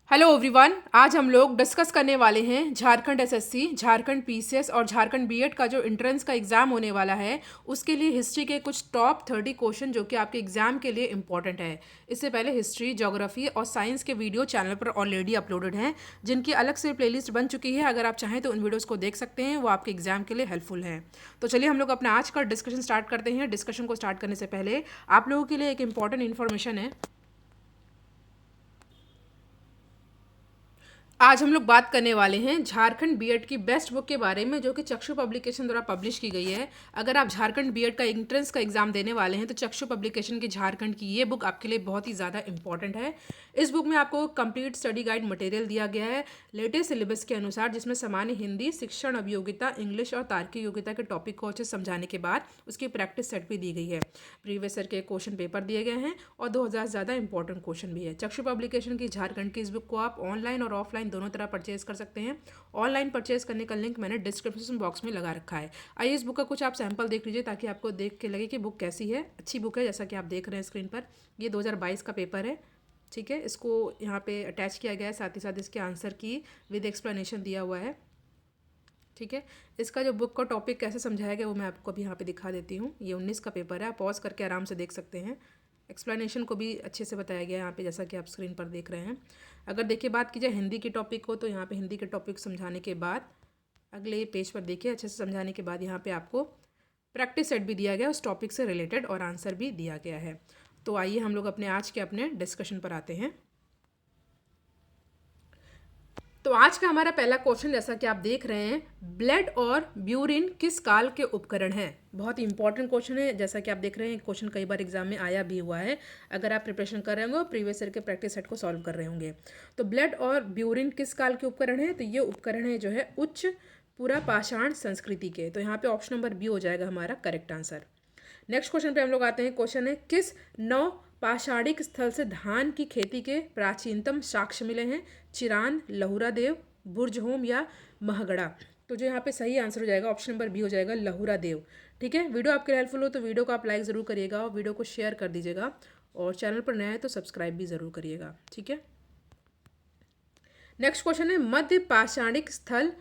Hello everyone. आज हम लोग डिस्कस करने वाले हैं झारखंड एसएससी, झारखंड पीसीएस और झारखंड बीएड का जो एंट्रेंस का एग्ज़ाम होने वाला है उसके लिए हिस्ट्री के कुछ टॉप 30 क्वेश्चन जो कि आपके एग्ज़ाम के लिए इंपॉर्टेंट है। इससे पहले हिस्ट्री, ज्योग्राफी और साइंस के वीडियो चैनल पर ऑलरेडी अपलोडेड हैं, जिनकी अलग से प्लेलिस्ट बन चुकी है। अगर आप चाहें तो उन वीडियोज़ को देख सकते हैं, वो आपके एग्ज़ाम के लिए हेल्पफुल है। तो चलिए हम लोग अपना आज का डिस्कशन स्टार्ट करते हैं। डिस्कशन को स्टार्ट करने से पहले आप लोगों के लिए एक इंपॉर्टेंट इन्फॉर्मेशन है। आज हम लोग बात करने वाले हैं झारखंड बीएड की बेस्ट बुक के बारे में, जो कि चक्षु पब्लिकेशन द्वारा पब्लिश की गई है। अगर आप झारखंड बीएड का एंट्रेंस का एग्जाम देने वाले हैं तो चक्षु पब्लिकेशन की झारखंड की ये बुक आपके लिए बहुत ही ज़्यादा इंपॉर्टेंट है। इस बुक में आपको कंप्लीट स्टडी गाइड मटेरियल दिया गया है लेटेस्ट सिलेबस के अनुसार, जिसमें सामान्य हिंदी, शिक्षण अभियोगिता, इंग्लिश और तार्किक योग्यता के टॉपिक को अच्छे से समझाने के बाद उसकी प्रैक्टिस सेट भी दी गई है। प्रीवियस ईयर के क्वेश्चन पेपर दिए गए हैं और 2000 से ज़्यादा इंपॉर्टेंट क्वेश्चन भी है। चक्षु पब्लिकेशन की झारखंड की इस बुक को आप ऑनलाइन और ऑफलाइन दोनों तरह परचेज कर सकते हैं। ऑनलाइन परचेज करने का लिंक मैंने डिस्क्रिप्शन बॉक्स में लगा रखा है। आइए इस बुक का कुछ आप सैंपल देख लीजिए ताकि आपको देख के लगे कि बुक कैसी है। अच्छी बुक है, जैसा कि आप देख रहे हैं स्क्रीन पर। ये 2022 का पेपर है, ठीक है। इसको यहाँ पे अटैच किया गया है, साथ ही साथ इसके आंसर की विद एक्सप्लेनेशन दिया हुआ है, ठीक है। इसका जो बुक का टॉपिक कैसे समझाया गया वो मैं आपको अभी यहाँ पे दिखा देती हूँ। ये 19 का पेपर है, आप पॉज करके आराम से देख सकते हैं। एक्सप्लेनेशन को भी अच्छे से बताया गया है यहाँ पे, जैसा कि आप स्क्रीन पर देख रहे हैं। अगर देखिए बात की जाए हिंदी के टॉपिक को, तो यहाँ पे हिंदी के टॉपिक समझाने के बाद अगले पेज पर देखिए, अच्छे से समझाने के बाद यहाँ पे आपको प्रैक्टिस सेट भी दिया गया, उस टॉपिक से रिलेटेड, और आंसर भी दिया गया है। तो आइए हम लोग अपने डिस्कशन पर आते हैं। तो आज का हमारा पहला क्वेश्चन, जैसा कि आप देख रहे हैं, ब्लड और ब्यूरिन किस काल के उपकरण हैं। बहुत ही इंपॉर्टेंट क्वेश्चन है, जैसा कि आप देख रहे हैं क्वेश्चन कई बार एग्जाम में आया भी हुआ है। अगर आप प्रिपरेशन कर रहे होंगे और प्रीवियस ईयर के प्रैक्टिस सेट को सॉल्व कर रहे होंगे। तो ब्लड और ब्यूरिन किस काल के उपकरण है, तो ये उपकरण है जो है उच्च पूरा पाषाण संस्कृति के। तो यहाँ पे ऑप्शन नंबर बी हो जाएगा हमारा करेक्ट आंसर। नेक्स्ट क्वेश्चन पे हम लोग आते हैं। क्वेश्चन है, किस नौ पाषाणिक स्थल से धान की खेती के प्राचीनतम साक्ष्य मिले हैं। चिरान, लहुरा देव, बुर्जहोम या महगड़ा। तो जो यहाँ पे सही आंसर हो जाएगा ऑप्शन नंबर बी हो जाएगा लहुरा देव, ठीक है। वीडियो आपके हेल्पफुल हो तो वीडियो को आप लाइक ज़रूर करिएगा और वीडियो को शेयर कर दीजिएगा, और चैनल पर नया है तो सब्सक्राइब भी ज़रूर करिएगा, ठीक है। नेक्स्ट क्वेश्चन है, मध्य पाषाणिक स्थल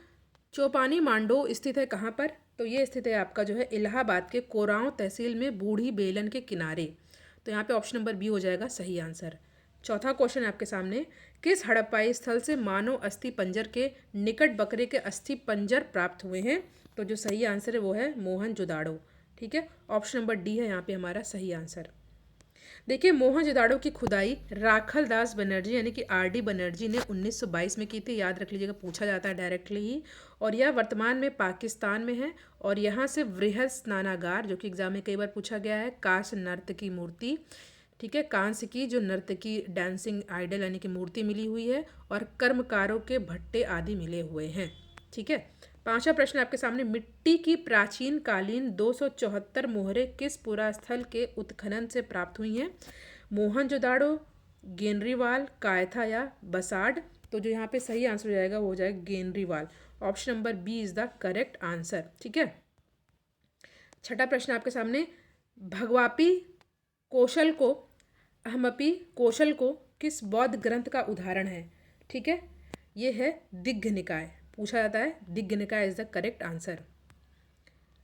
चौपानी मांडो स्थित है कहाँ पर। तो ये स्थित है आपका जो है इलाहाबाद के कोरांव तहसील में बूढ़ी बेलन के किनारे। तो यहाँ पे ऑप्शन नंबर बी हो जाएगा सही आंसर। चौथा क्वेश्चन है आपके सामने, किस हड़प्पाई स्थल से मानव अस्थि पंजर के निकट बकरे के अस्थि पंजर प्राप्त हुए हैं। तो जो सही आंसर है वो है मोहनजोदाड़ो, ठीक है। ऑप्शन नंबर डी है यहाँ पे हमारा सही आंसर। देखिए, मोहनजोदाड़ो की खुदाई राखल दास बनर्जी यानी कि आर डी बनर्जी ने 1922 में की थी। याद रख लीजिएगा, पूछा जाता है डायरेक्टली ही। और यह वर्तमान में पाकिस्तान में है। और यहाँ से वृहद स्नानागार, जो कि एग्जाम में कई बार पूछा गया है, कांस्य नर्तकी मूर्ति, ठीक है, कांस्य की जो नर्तकी डांसिंग आइडल यानी कि मूर्ति मिली हुई है, और कर्मकारों के भट्टे आदि मिले हुए हैं, ठीक है। पांचवा प्रश्न आपके सामने, मिट्टी की प्राचीन कालीन 274 मोहरें किस पुरास्थल के उत्खनन से प्राप्त हुई हैं। मोहनजोदाड़ो, गेनरीवाल, कायथा या बसाड। तो जो यहाँ पे सही आंसर हो जाएगा वो हो जाएगा गेनरीवाल। Option number B is the correct answer, ठीक है। छठा प्रश्न आपके सामने, भगवापी कौशल को अहमपी कौशल को किस बौद्ध ग्रंथ का उदाहरण है, ठीक है। ये है दिग्घ निकाय, पूछा जाता है। दिग्घ निकाय is the correct answer.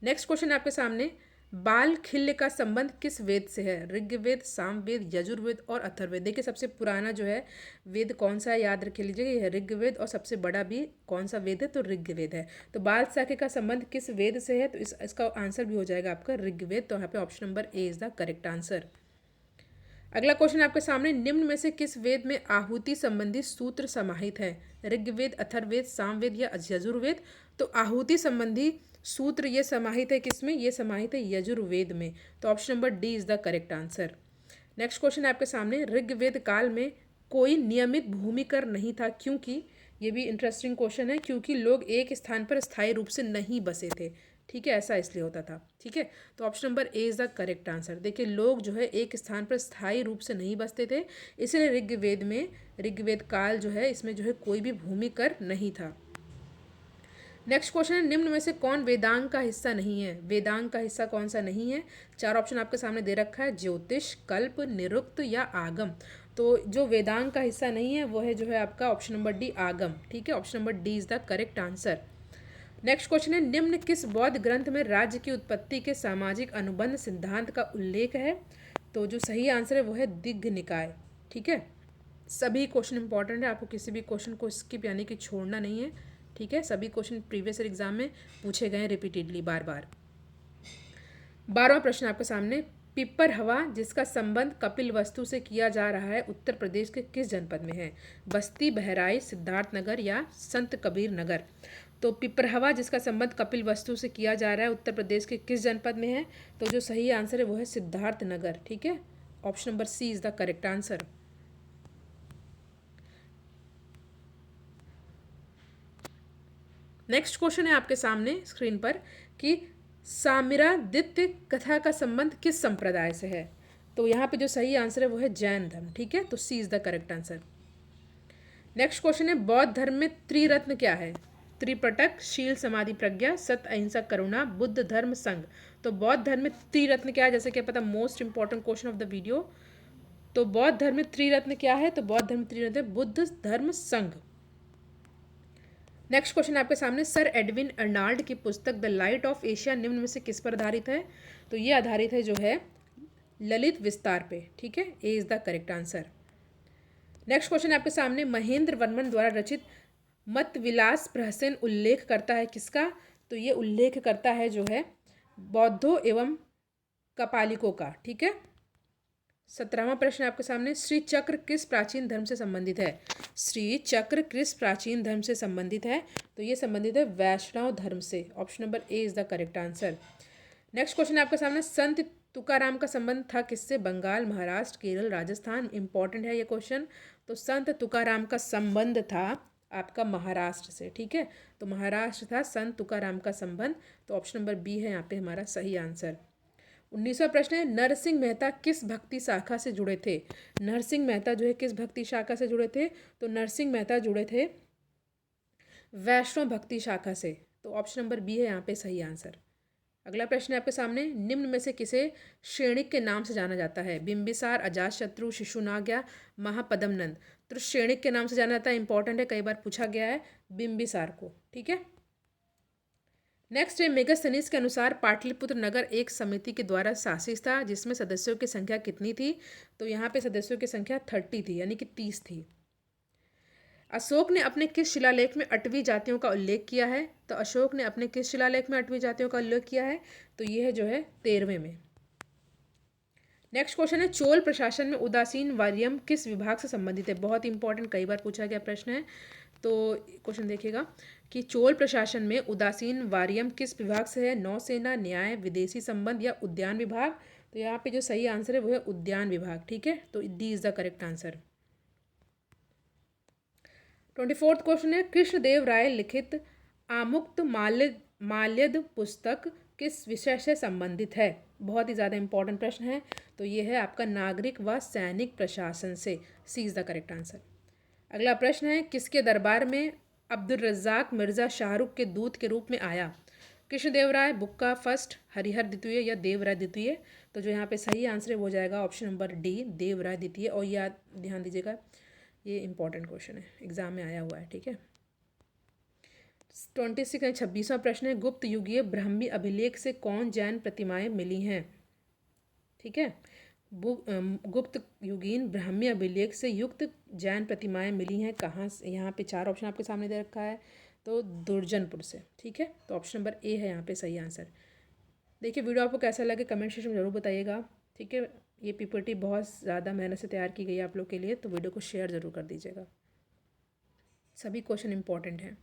Next question आपके सामने, बाल खिल्य का संबंध किस वेद से है। ऋग्वेद, सामवेद, यजुर्वेद और अथर्ववेद। देखिए, सबसे पुराना जो है वेद कौन सा है, याद रख लीजिएगा, यह है ऋग्वेद। और सबसे बड़ा भी कौन सा वेद है, तो ऋग्वेद है। तो बाल शाखे का संबंध किस वेद से है, तो इसका आंसर भी हो जाएगा आपका ऋग्वेद। तो यहाँ पे option number A is the correct answer. अगला क्वेश्चन आपके सामने, निम्न में से किस वेद में आहुति संबंधी सूत्र समाहित है। ऋग्वेद, अथर्ववेद, सामवेद या यजुर्वेद। तो आहुति संबंधी सूत्र ये समाहित है किसमें, ये समाहित है यजुर्वेद में। तो option number D is the correct answer. Next question आपके सामने, ऋग्वेद काल में कोई नियमित भूमिकर नहीं था, क्योंकि, ये भी इंटरेस्टिंग क्वेश्चन है, क्योंकि लोग एक स्थान पर स्थायी रूप से नहीं बसे थे, ठीक है। ऐसा इसलिए होता था, ठीक है। तो option number A is the correct answer. देखिए, लोग जो है एक स्थान पर स्थायी रूप से नहीं बसते थे, इसलिए ऋग्वेद काल जो है इसमें जो है कोई भी भूमिकर नहीं था। नेक्स्ट क्वेश्चन है, निम्न में से कौन वेदांग का हिस्सा नहीं है। वेदांग का हिस्सा कौन सा नहीं है। चार ऑप्शन आपके सामने दे रखा है, ज्योतिष, कल्प, निरुक्त या आगम। तो जो वेदांग का हिस्सा नहीं है वो है जो है आपका ऑप्शन नंबर डी आगम। ठीक है, option number D is the correct answer. Next question है, निम्न किस बौद्ध ग्रंथ में राज्य की उत्पत्ति के सामाजिक अनुबंध सिद्धांत का उल्लेख है? तो जो सही आंसर है वो है दिग्घ निकाय। ठीक है, सभी क्वेश्चन इंपॉर्टेंट है, आपको किसी भी क्वेश्चन को स्किप यानी कि छोड़ना नहीं है। ठीक है, सभी क्वेश्चन प्रीवियस ईयर एग्जाम में पूछे गए हैं रिपीटेडली, बार बार। 12वां प्रश्न आपके सामने, पिपर हवा जिसका संबंध कपिल वस्तु से किया जा रहा है उत्तर प्रदेश के किस जनपद में है? बस्ती, बहराइच, सिद्धार्थनगर या संत कबीर नगर? तो पिपर हवा जिसका संबंध कपिल वस्तु से किया जा रहा है उत्तर प्रदेश के किस जनपद में है? तो जो सही आंसर है वो है सिद्धार्थनगर। ठीक है, option number C is the correct answer. Next question है आपके सामने स्क्रीन पर कि सामिरादित्य कथा का संबंध किस संप्रदाय से है? तो यहाँ पे जो सही आंसर है वो है जैन धर्म। ठीक है, तो C is the correct answer. Next question है, बौद्ध धर्म में त्रिरत्न क्या है? त्रिपटक, शील, समाधि, प्रज्ञा, सत्य, अहिंसा, करुणा, बुद्ध धर्म, संघ। तो बौद्ध धर्म में त्रिरत्न क्या है? जैसे कि पता, most important question of the video. तो बौद्ध धर्म में त्रिरत्न क्या है? तो बौद्ध धर्म में त्रिरत्न है बुद्ध धर्म संघ। नेक्स्ट क्वेश्चन आपके सामने, सर एडविन अर्नाल्ड की पुस्तक द लाइट ऑफ एशिया निम्न में से किस पर आधारित है? तो ये आधारित है जो है ललित विस्तार पे। ठीक है, A is the correct answer. Next question आपके सामने, महेंद्र वर्मन द्वारा रचित मत विलास प्रहसन उल्लेख करता है किसका? तो ये उल्लेख करता है जो है बौद्धों एवं कपालिकों का। ठीक है, 17वां प्रश्न आपके सामने, श्री चक्र किस प्राचीन धर्म से संबंधित है? श्री चक्र किस प्राचीन धर्म से संबंधित है? तो ये संबंधित है वैष्णव धर्म से। Option number A is the correct answer. Next question आपके सामने, संत तुकाराम का संबंध था किससे? बंगाल, महाराष्ट्र, केरल, राजस्थान। इंपॉर्टेंट है ये क्वेश्चन। तो संत तुकाराम का संबंध था आपका महाराष्ट्र से। ठीक है, तो महाराष्ट्र था संत तुकाराम का संबंध। तो ऑप्शन नंबर बी है यहाँ पे हमारा सही आंसर। 19वां प्रश्न है, नरसिंह मेहता किस भक्ति शाखा से जुड़े थे? नरसिंह मेहता जो है किस भक्ति शाखा से जुड़े थे? तो नरसिंह मेहता जुड़े थे वैष्णव भक्ति शाखा से। तो ऑप्शन नंबर बी है यहाँ पे सही आंसर। अगला प्रश्न है आपके सामने, निम्न में से किसे श्रेणिक के नाम से जाना जाता है? बिंबिसार, अजातशत्रु, शिशुनाग या महापद्मनंद? तो श्रेणिक के नाम से जाना जाता है, इंपॉर्टेंट है, कई बार पूछा गया है बिंबिसार को। ठीक है, नेक्स्ट है, मेगास्थनीज के अनुसार पाटलिपुत्र नगर एक समिति के द्वारा शासित था जिसमें सदस्यों की संख्या कितनी थी? तो यहाँ पे सदस्यों की संख्या 30 थी, यानी कि 30 थी। अशोक ने अपने किस शिलालेख में 8वीं जातियों का उल्लेख किया है? तो अशोक ने अपने किस शिलालेख में 8वीं जातियों का उल्लेख किया है? तो ये है जो है 13वें में। नेक्स्ट क्वेश्चन है, चोल प्रशासन में उदासीन वार्यम किस विभाग से संबंधित है? बहुत इंपॉर्टेंट, कई बार पूछा गया प्रश्न है। तो क्वेश्चन देखिएगा कि चोल प्रशासन में उदासीन वार्यम किस विभाग से है? नौसेना, न्याय, विदेशी संबंध या उद्यान विभाग? तो यहाँ पे जो सही आंसर है वो है उद्यान विभाग। ठीक है, तो D is the correct answer. 24वां क्वेश्चन है, कृष्णदेव राय लिखित आमुक्त माल्यद पुस्तक किस विषय से संबंधित है? बहुत ही ज़्यादा इंपॉर्टेंट प्रश्न है। तो ये है आपका नागरिक व सैनिक प्रशासन से। सी इज़ द करेक्ट आंसर। अगला प्रश्न है, किसके दरबार में अब्दुल रज्जाक मिर्ज़ा शाहरुख के दूत के रूप में आया? कृष्णदेव राय, बुक्का फर्स्ट, हरिहर द्वितीय या देवराय द्वितीय? तो जो यहाँ पे सही आंसर है वो जाएगा ऑप्शन नंबर डी, देवराय द्वितीय। और याद ध्यान दीजिएगा, ये इंपॉर्टेंट क्वेश्चन है, एग्जाम में आया हुआ है। ठीक है, 26वां प्रश्न है, गुप्त युगीय ब्राह्मी अभिलेख से कौन जैन प्रतिमाएं मिली हैं? ठीक है, गुप्त युगीन ब्राह्मी अभिलेख से युक्त जैन प्रतिमाएं मिली हैं कहाँ से? यहाँ पे 4 ऑप्शन आपके सामने दे रखा है। तो दुर्जनपुर से। ठीक है, तो ऑप्शन नंबर ए है यहाँ पे सही आंसर। देखिए, वीडियो आपको कैसा लगे कमेंट सेक्शन में ज़रूर बताइएगा। ठीक है, ये पीपीटी बहुत ज़्यादा मेहनत से तैयार की गई है आप लोग के लिए, तो वीडियो को शेयर ज़रूर कर दीजिएगा। सभी क्वेश्चन इंपॉर्टेंट हैं।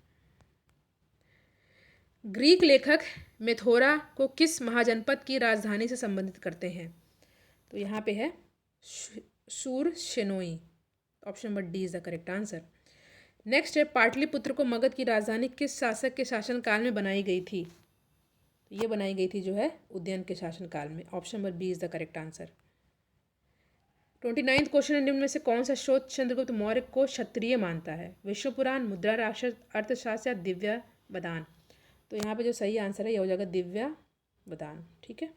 ग्रीक लेखक मेथोरा को किस महाजनपद की राजधानी से संबंधित करते हैं? तो यहाँ पे है शूरशेनोई। Option number D is the correct answer. Next है, पाटलिपुत्र को मगध की राजधानी किस शासक के शासनकाल में बनाई गई थी? तो ये बनाई गई थी जो है उदयन के शासनकाल में। Option number B is the correct answer. 29वां क्वेश्चन है, निम्न में से कौन सा स्रोत चंद्रगुप्त मौर्य को क्षत्रिय मानता है? विष्णु पुराण, मुद्रा राक्षस, अर्थशास्त्र या दिव्या बदान? तो यहाँ पे जो सही आंसर है ये हो जाएगा दिव्या बदान। ठीक है,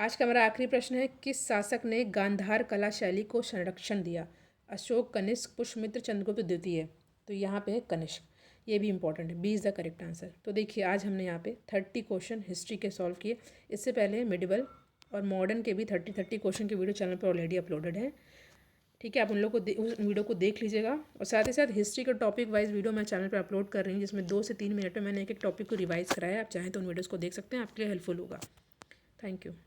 आज का हमारा आखिरी प्रश्न है, किस शासक ने गांधार कला शैली को संरक्षण दिया? अशोक, कनिष्क, पुष्यमित्र, चंद्रगुप्त द्वितीय। तो यहाँ पे है कनिष्क। ये भी इंपॉर्टेंट है, B is the correct answer. तो देखिए आज हमने यहाँ पे 30 क्वेश्चन हिस्ट्री के सॉल्व किए। इससे पहले मिडिवल और मॉडर्न के भी 30 क्वेश्चन के वीडियो चैनल पर ऑलरेडी अपलोडेड है। ठीक है, आप उन लोग को उस वीडियो को देख लीजिएगा। और साथ ही साथ हिस्ट्री का टॉपिक वाइज वीडियो मैं चैनल पर अपलोड कर रही हूँ, जिसमें 2 से 3 मिनट में मैंने एक एक टॉपिक को रिवाइज कराया है। आप चाहें तो उन वीडियोज़ को देख सकते हैं, आपके लिए हेल्पफुल होगा। Thank you.